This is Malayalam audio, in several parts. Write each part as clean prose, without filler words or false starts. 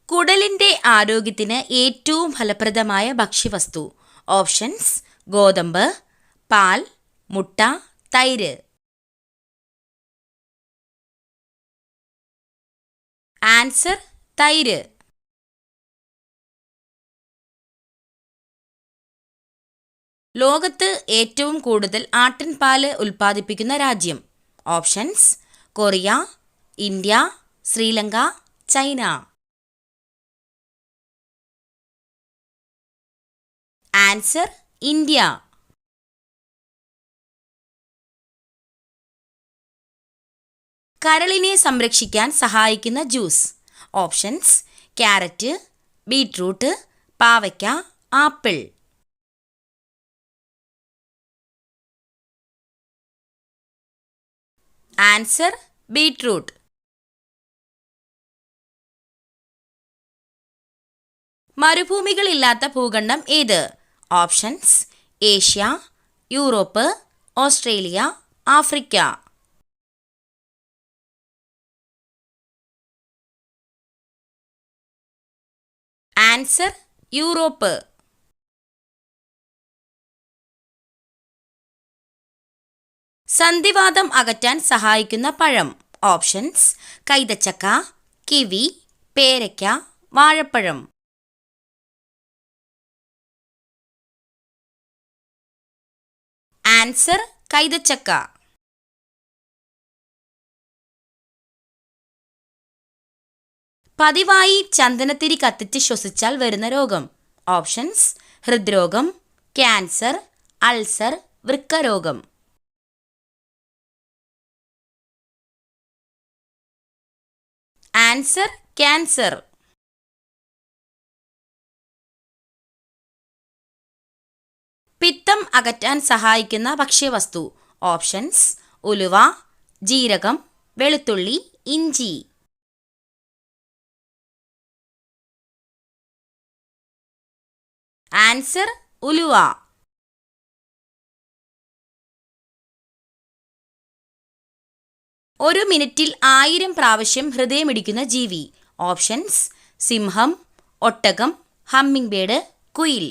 കുടലിന്റെ ആരോഗ്യത്തിന് ഏറ്റവും ഫലപ്രദമായ ഭക്ഷ്യവസ്തു. ഓപ്ഷൻസ്: ഗോതമ്പ്, പാൽ, മുട്ട, തൈര്. ആൻസർ: തൈര്. ലോകത്ത് ഏറ്റവും കൂടുതൽ ആട്ടിൻപാല് ഉൽപ്പാദിപ്പിക്കുന്ന രാജ്യം. Options: Korea, India, Sri Lanka, China. Answer: India. കരളിനെ സംരക്ഷിക്കാൻ സഹായിക്കുന്ന ജ്യൂസ്. ഓപ്ഷൻസ്: ക്യാരറ്റ്, ബീറ്റ്റൂട്ട്, പാവയ്ക്ക, ആപ്പിൾ. Answer: beetroot. മരുഭൂമികളില്ലാത്ത ഭൂഖണ്ഡം ഏത്? Options: Asia, Europe, Australia, Africa. Answer: Europe. സന്ധിവാതം അകറ്റാൻ സഹായിക്കുന്ന പഴം. ഓപ്ഷൻസ്: കൈതച്ചക്ക, കിവി, പേരയ്ക്ക, വാഴപ്പഴം. ആൻസർ: കൈതച്ചക്ക. പതിവായി ചന്ദനത്തിരി കത്തിച്ച് ശ്വസിച്ചാൽ വരുന്ന രോഗം. ഓപ്ഷൻസ്: ഹൃദ്രോഗം, ക്യാൻസർ, അൾസർ, വൃക്കരോഗം. Answer: cancer. പിത്തം അകറ്റാൻ സഹായിക്കുന്ന ഭക്ഷ്യവസ്തു. ഓപ്ഷൻസ്: ഉലുവ, ജീരകം, വെളുത്തുള്ളി, ഇഞ്ചി. ആൻസർ: ഉലുവ. ഒരു മിനിറ്റിൽ 1000 പ്രാവശ്യം ഹൃദയമിടിക്കുന്ന ജീവി. ഓപ്ഷൻസ്: സിംഹം, ഒട്ടകം, ഹമ്മിങ് ബേർഡ്, കുയിൽ.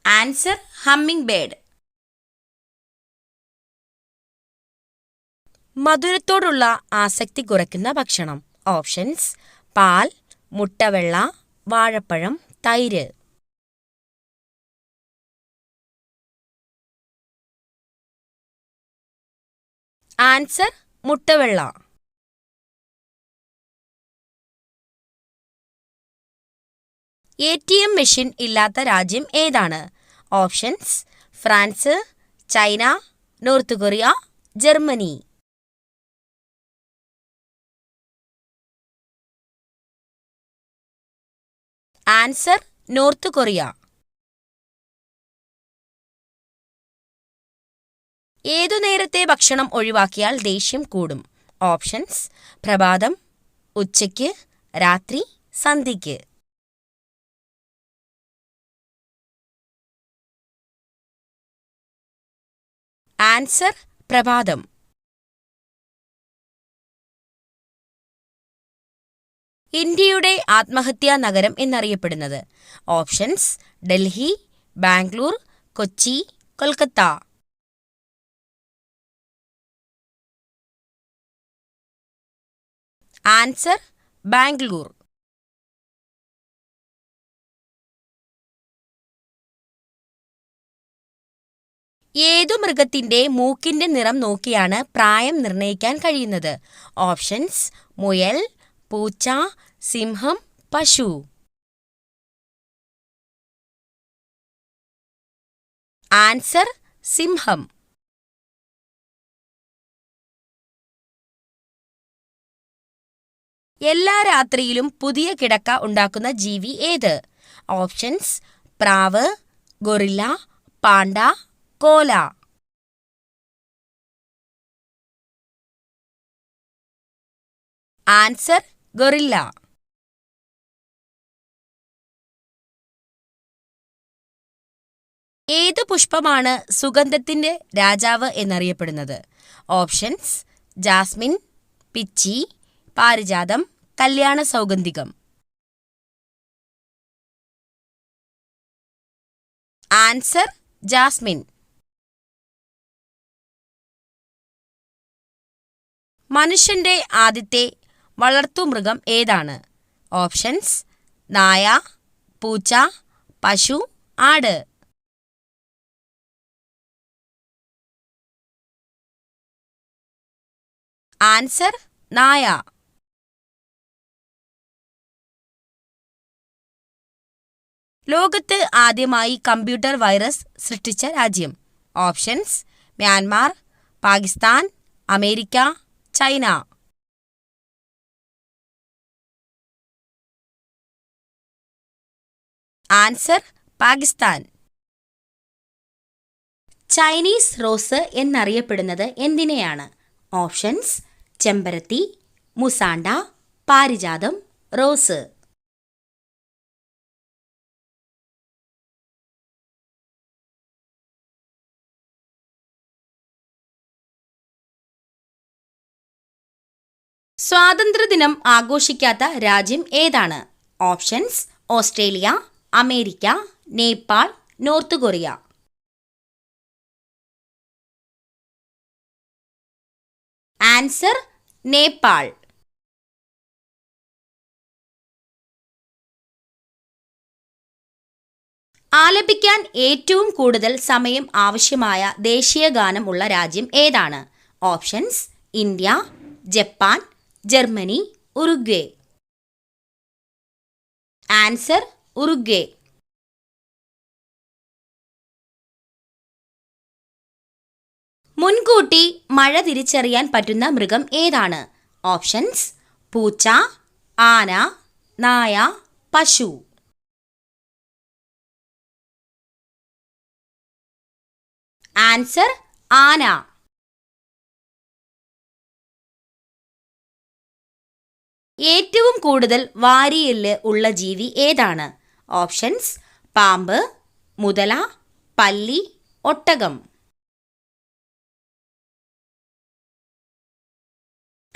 Answer: humming bird. മധുരത്തോടുള്ള ആസക്തി കുറയ്ക്കുന്ന ഭക്ഷണം. ഓപ്ഷൻസ്: പാൽ, മുട്ടവെള്ള, വാഴപ്പഴം, തൈര്. ആൻസർ: മുട്ടവെള്ള. ATM മെഷീൻ ഇല്ലാത്ത രാജ്യം ഏതാണ്? Options: France, China, north Korea, Germany. Answer: north Korea. ഏതു നേരത്തെ ഭക്ഷണം ഒഴിവാക്കിയാൽ ദേഷ്യം കൂടും? ഓപ്ഷൻസ്: പ്രഭാതം, ഉച്ചയ്ക്ക്, രാത്രി, സന്ധ്യയ്ക്ക്. ആൻസർ: പ്രഭാതം. ഇന്ത്യയുടെ ആത്മഹത്യാ നഗരം എന്നറിയപ്പെടുന്നത്. ഓപ്ഷൻസ്: ഡൽഹി, ബാംഗ്ലൂർ, കൊച്ചി, കൊൽക്കത്ത. ആൻസർ: ബാംഗ്ലൂർ. ഏതു മൃഗത്തിന്റെ മൂക്കിന്റെ നിറം നോക്കിയാണ് പ്രായം നിർണ്ണയിക്കാൻ കഴിയുന്നത്? ഓപ്ഷൻസ്: മുയൽ, പൂച്ച, സിംഹം, പശു. ആൻസർ: സിംഹം. എല്ലാ രാത്രിയിലും പുതിയ കിടക്ക ഉണ്ടാക്കുന്ന ജീവി ഏത്? ഓപ്ഷൻസ്: പ്രാവ്, ഗൊറില്ല, പാണ്ട, കോല. Answer: guerrilla. ഏതു പുഷ്പമാണ് സുഗന്ധത്തിന്റെ രാജാവ് എന്നറിയപ്പെടുന്നത്? ഓപ്ഷൻസ് ജാസ്മിൻ, പിച്ചി, പാരിജാതം, കല്യാണ സൗഗന്ധികം. Answer Jasmine. മനുഷ്യന്റെ ആദ്യത്തെ വളർത്തുമൃഗം ഏതാണ്? ഓപ്ഷൻസ് നായ, പൂച്ച, പശു, ആട്. ആൻസർ നായ. ലോകത്ത് ആദ്യമായി കമ്പ്യൂട്ടർ വൈറസ് സൃഷ്ടിച്ച രാജ്യം? Options Myanmar, Pakistan, America, China. Answer Pakistan. Chinese rose എന്നറിയപ്പെടുന്നത് എന്തിനെയാണ്? ഓപ്ഷൻസ് ചെമ്പരത്തി, മുസാണ്ട, പാരിജാതം, റോസ്. സ്വാതന്ത്ര്യദിനം ആഘോഷിക്കാത്ത രാജ്യം ഏതാണ്? Options Australia, America, Nepal, North Korea. Answer Nepal. ആലപിക്കാൻ ഏറ്റവും കൂടുതൽ സമയം ആവശ്യമായ ദേശീയ ഗാനം ഉള്ള രാജ്യം ഏതാണ്? Options India, Japan, Germany, Uruguay. Answer Uruguay. മുൻകൂട്ടി മഴ തിരിച്ചറിയാൻ പറ്റുന്ന മൃഗം ഏതാണ്? ഓപ്ഷൻസ് പൂച്ച, ആന, നായ, പശു. ആൻസർ ആന. ഏറ്റവും കൂടുതൽ വാരിയെല്ല് ഉള്ള ജീവി ഏതാണ്? ഓപ്ഷൻസ് പാമ്പ്, മുതല, പല്ലി, ഒട്ടകം.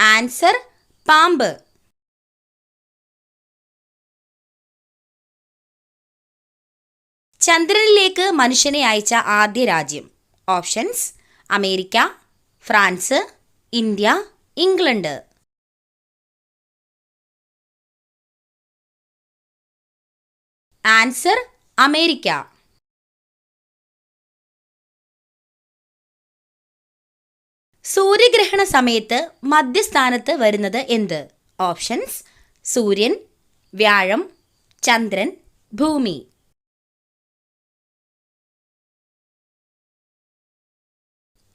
ആൻസർ പാമ്പ്. ചന്ദ്രനിലേക്ക് മനുഷ്യനെ അയച്ച ആദ്യ രാജ്യം? Options America, France, India, England. Answer America. സൂര്യഗ്രഹണ സമയത്ത് മധ്യസ്ഥാനത്ത് വരുന്നത് എന്ത്? ഓപ്ഷൻസ് സൂര്യൻ, വ്യാഴം, ചന്ദ്രൻ, ഭൂമി.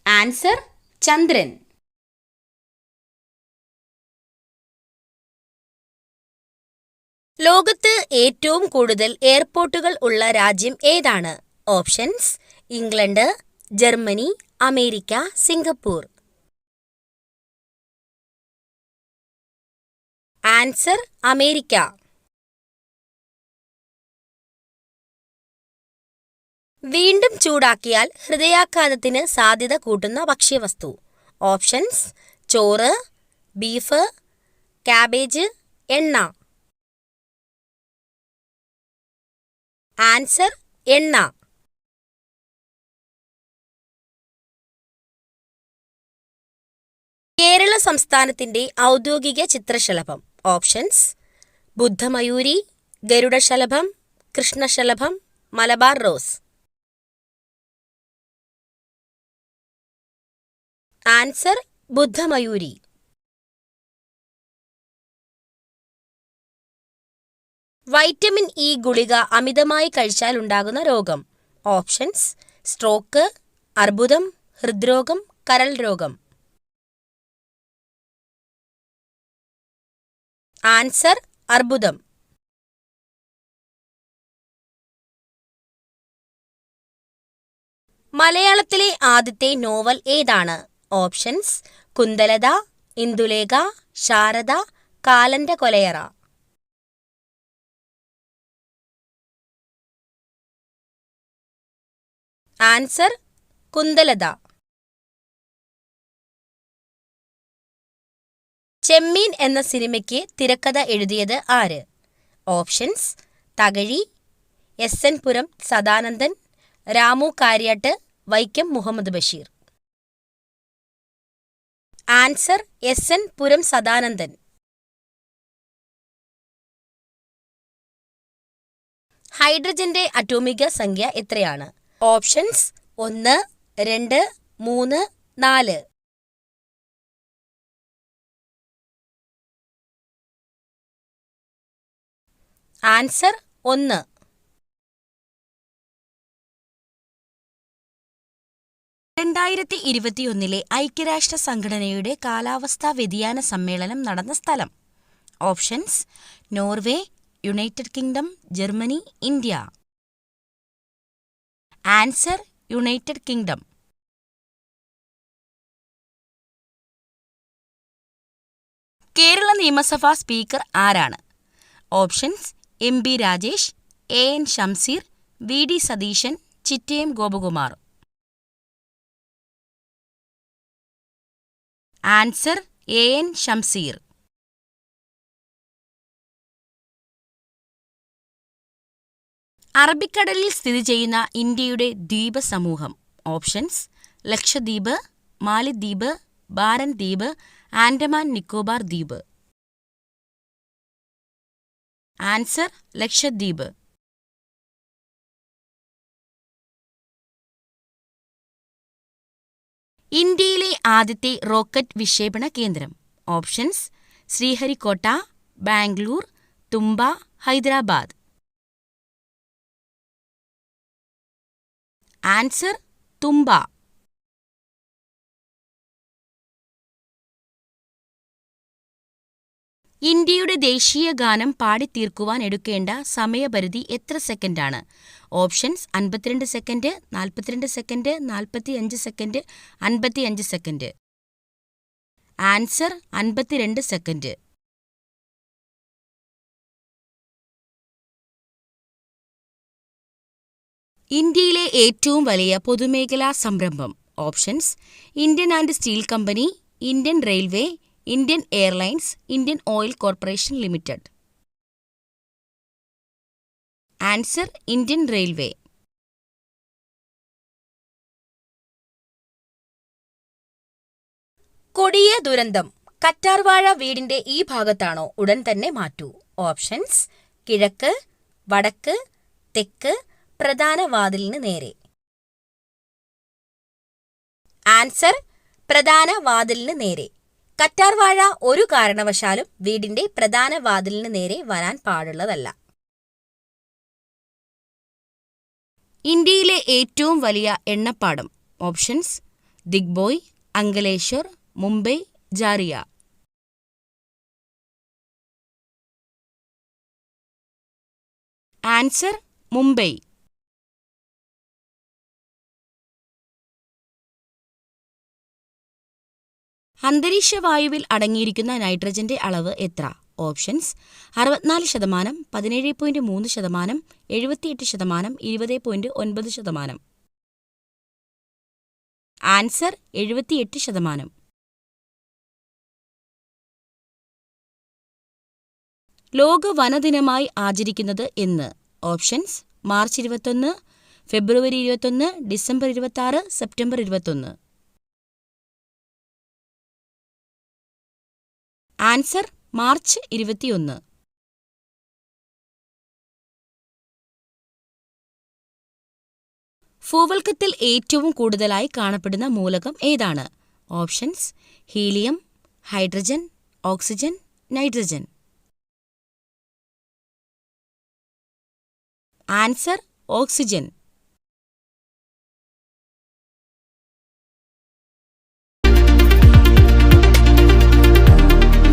ആൻസർ ചന്ദ്രൻ. ലോകത്ത് ഏറ്റവും കൂടുതൽ എയർപോർട്ടുകൾ ഉള്ള രാജ്യം ഏതാണ്? Options England, Germany, America, Singapore. Answer America. വീണ്ടും ചൂടാക്കിയാൽ ഹൃദയാഘാതത്തിന് സാധ്യത കൂട്ടുന്ന ഭക്ഷ്യവസ്തു? ഓപ്ഷൻസ് ചോറ്, ബീഫ്, കാബേജ്, എണ്ണ. ആൻസർ എണ്ണ. കേരള സംസ്ഥാനത്തിന്റെ ഔദ്യോഗിക ചിത്രശലഭം? ഓപ്ഷൻസ് ബുദ്ധമയൂരി, ഗരുഡശലഭം, കൃഷ്ണശലഭം, മലബാർ റോസ്. ആൻസർ ബുദ്ധമയൂരി. വൈറ്റമിൻ ഇ ഗുളിക അമിതമായി കഴിച്ചാൽ ഉണ്ടാകുന്ന രോഗം? ഓപ്ഷൻസ് സ്ട്രോക്ക്, അർബുദം, ഹൃദ്രോഗം, കരൾ രോഗം. ആൻസർ അർബുദം. മലയാളത്തിലെ ആദ്യത്തെ നോവൽ ഏതാണ്? ഓപ്ഷൻസ് കുന്തലത, ഇന്ദുലേഖ, ശാരദ, കാലന്റെ കൊലയറ. ആൻസർ കുന്തലത. ചെമ്മീൻ എന്ന സിനിമയ്ക്ക് തിരക്കഥ എഴുതിയത് ആര്? ഓപ്ഷൻസ്: തകഴി, എസ്.എൻ. പുരം സദാനന്ദൻ, രാമു കാര്യാട്ട്, വൈക്കം മുഹമ്മദ് ബഷീർ. ആൻസർ: എസ്.എൻ. പുരം സദാനന്ദൻ. ഹൈഡ്രജന്റെ അറ്റോമിക സംഖ്യ എത്രയാണ്? ഓപ്ഷൻസ്: 1, 2, 3, 4. ആൻസർ: 1. ഐക്യരാഷ്ട്ര സംഘടനയുടെ കാലാവസ്ഥാ വ്യതിയാന സമ്മേളനം നടന്ന സ്ഥലം. Options: Norway, United kingdom, Germany, India. Answer: United kingdom. Kerala നിയമസഭാ സ്പീക്കർ ആരാണ്? Options: എം.ബി. Rajesh, എ.എൻ. Shamseer, VD. Satheesan, Chittayam Gopakumar. Answer: എ.എൻ. Shamseer. അറബിക്കടലിൽ സ്ഥിതി ചെയ്യുന്ന ഇന്ത്യയുടെ ദ്വീപസമൂഹം. ഓപ്ഷൻസ്: ലക്ഷദ്വീപ്, മാലിദ്വീപ്, ബാരൻ ദ്വീപ്, ആൻഡമാൻ നിക്കോബാർ ദ്വീപ്. ആൻസർ: ലക്ഷദ്വീപ്. ഇന്ത്യയിലെ ആദ്യത്തെ റോക്കറ്റ് വിക്ഷേപണ കേന്ദ്രം. ഓപ്ഷൻസ്: ശ്രീഹരിക്കോട്ട, ബാംഗ്ലൂർ, തുമ്പ, ഹൈദരാബാദ്. ആൻസർ: തുമ്പ. ഇന്ത്യയുടെ ദേശീയ ഗാനം പാടിത്തീർക്കുവാൻ എടുക്കേണ്ട സമയപരിധി എത്ര സെക്കൻഡാണ്? Options: 52 second, 42 second, 45 second, 55 second. Answer: 52 second. ഇന്ത്യയിലെ ഏറ്റവും വലിയ പൊതുമേഖലാ സംരംഭം. Options: Indian and steel company, Indian railway, Indian airlines, Indian oil corporation limited. Answer: Indian railway. കൊടിയ ദുരന്തം. കറ്റാർവാഴ വീടിന്റെ ഈ ഭാഗത്താണോ? ഉടൻ തന്നെ മാറ്റൂ. ഓപ്ഷൻസ്: കിഴക്ക്, വടക്ക്, തെക്ക്, പ്രധാന വാതിലിന് നേരെ. ആൻസർ: പ്രധാന വാതിലിന് നേരെ. കറ്റാർവാഴ ഒരു കാരണവശാലും വീടിന്റെ പ്രധാന വാതിലിന് നേരെ വരാൻ പാടുള്ളതല്ല. ഇന്ത്യയിലെ ഏറ്റവും വലിയ എണ്ണപ്പാടം. ഓപ്ഷൻസ്: ദിഗ്ബോയ്, അങ്കലേശ്വർ, മുംബൈ, ജാറിയ. ആൻസർ: മുംബൈ. അന്തരീക്ഷവായുവിൽ അടങ്ങിയിരിക്കുന്ന നൈട്രജന്റെ അളവ് എത്ര? ഓപ്ഷൻസ്: 64%, 17.3%, 78%, 20.9%. ആൻസർ: 78%. ലോക വനദിനമായി ആചരിക്കുന്നത് എന്ന്? ഓപ്ഷൻസ്: മാർച്ച് 21, ഫെബ്രുവരി 21, ഡിസംബർ 26, സെപ്റ്റംബർ 21. Answer: March 21. ഭൂവൽക്കത്തിൽ ഏറ്റവും കൂടുതലായി കാണപ്പെടുന്ന മൂലകം ഏതാണ്? Options: helium, hydrogen, oxygen, nitrogen. Answer: oxygen.